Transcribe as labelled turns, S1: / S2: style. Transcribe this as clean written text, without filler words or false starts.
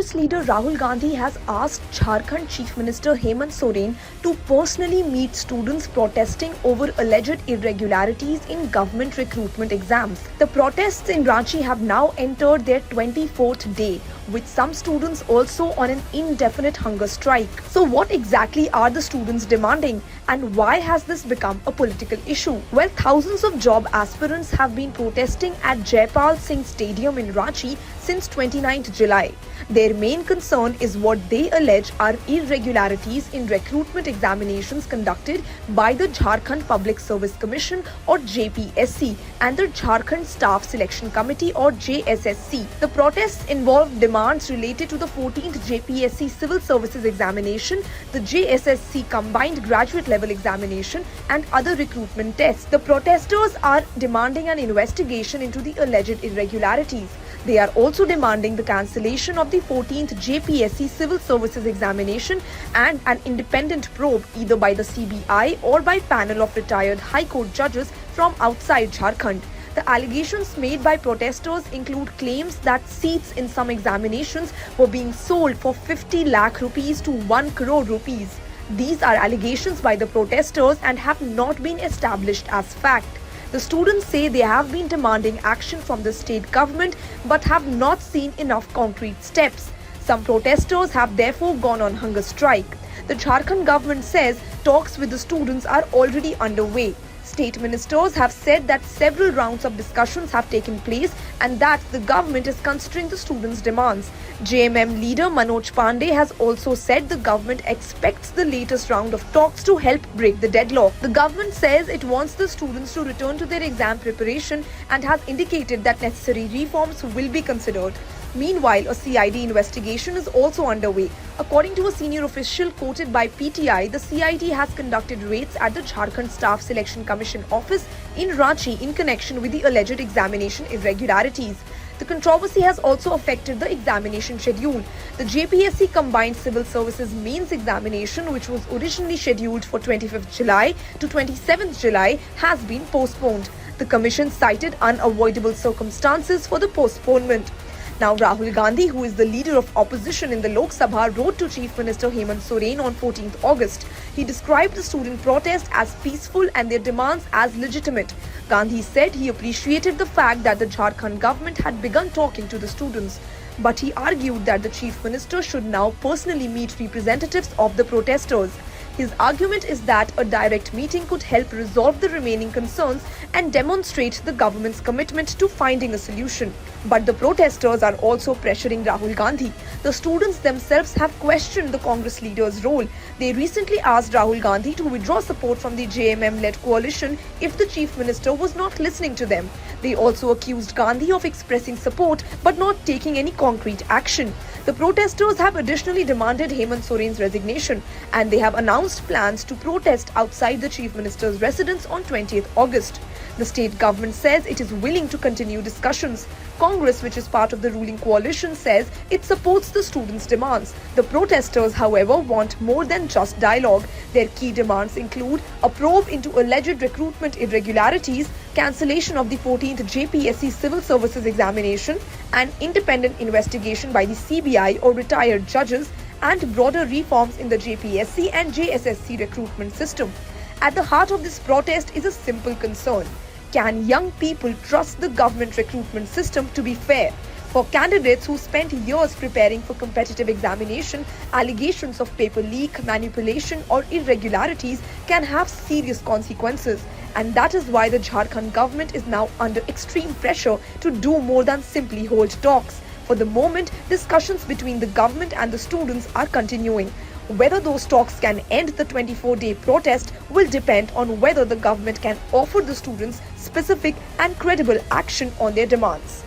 S1: Congress leader Rahul Gandhi has asked Jharkhand Chief Minister Hemant Soren to personally meet students protesting over alleged irregularities in government recruitment exams. The protests in Ranchi have now entered their 24th day, with some students also on an indefinite hunger strike. So what exactly are the students demanding, and why has this become a political issue? Well, thousands of job aspirants have been protesting at Jaipal Singh Stadium in Ranchi since 29th July. Their main concern is what they allege are irregularities in recruitment examinations conducted by the Jharkhand Public Service Commission or JPSC and the Jharkhand Staff Selection Committee or JSSC. The protests involve demands related to the 14th JPSC Civil Services Examination, the JSSC Combined Graduate Level Examination and other recruitment tests. The protesters are demanding an investigation into the alleged irregularities. They are also demanding the cancellation of the 14th JPSC Civil Services Examination and an independent probe either by the CBI or by panel of retired High Court judges from outside Jharkhand. The allegations made by protesters include claims that seats in some examinations were being sold for 50 lakh rupees to 1 crore rupees. These are allegations by the protesters and have not been established as fact. The students say they have been demanding action from the state government but have not seen enough concrete steps. Some protesters have therefore gone on hunger strike. The Jharkhand government says talks with the students are already underway. State ministers have said that several rounds of discussions have taken place and that the government is considering the students' demands. JMM leader Manoj Pandey has also said the government expects the latest round of talks to help break the deadlock. The government says it wants the students to return to their exam preparation and has indicated that necessary reforms will be considered. Meanwhile, a CID investigation is also underway. According to a senior official quoted by PTI, the CID has conducted raids at the Jharkhand Staff Selection Commission office in Ranchi in connection with the alleged examination irregularities. The controversy has also affected the examination schedule. The JPSC Combined Civil Services Mains Examination, which was originally scheduled for 25th July to 27th July, has been postponed. The commission cited unavoidable circumstances for the postponement. Now, Rahul Gandhi, who is the leader of opposition in the Lok Sabha, wrote to Chief Minister Hemant Soren on 14th August. He described the student protest as peaceful and their demands as legitimate. Gandhi said he appreciated the fact that the Jharkhand government had begun talking to the students. But he argued that the Chief Minister should now personally meet representatives of the protesters. His argument is that a direct meeting could help resolve the remaining concerns and demonstrate the government's commitment to finding a solution. But the protesters are also pressuring Rahul Gandhi. The students themselves have questioned the Congress leader's role. They recently asked Rahul Gandhi to withdraw support from the JMM-led coalition if the Chief Minister was not listening to them. They also accused Gandhi of expressing support but not taking any concrete action. The protesters have additionally demanded Hemant Soren's resignation, and they have announced plans to protest outside the Chief Minister's residence on 20th August. The state government says it is willing to continue discussions. Congress, which is part of the ruling coalition, says it supports the students' demands. The protesters, however, want more than just dialogue. Their key demands include a probe into alleged recruitment irregularities, cancellation of the 14th JPSC Civil Services Examination, an independent investigation by the CBI or retired judges, and broader reforms in the JPSC and JSSC recruitment system. At the heart of this protest is a simple concern. Can young people trust the government recruitment system to be fair? For candidates who spent years preparing for competitive examination, allegations of paper leak, manipulation or irregularities can have serious consequences. And that is why the Jharkhand government is now under extreme pressure to do more than simply hold talks. For the moment, discussions between the government and the students are continuing. Whether those talks can end the 24-day protest will depend on whether the government can offer the students specific and credible action on their demands.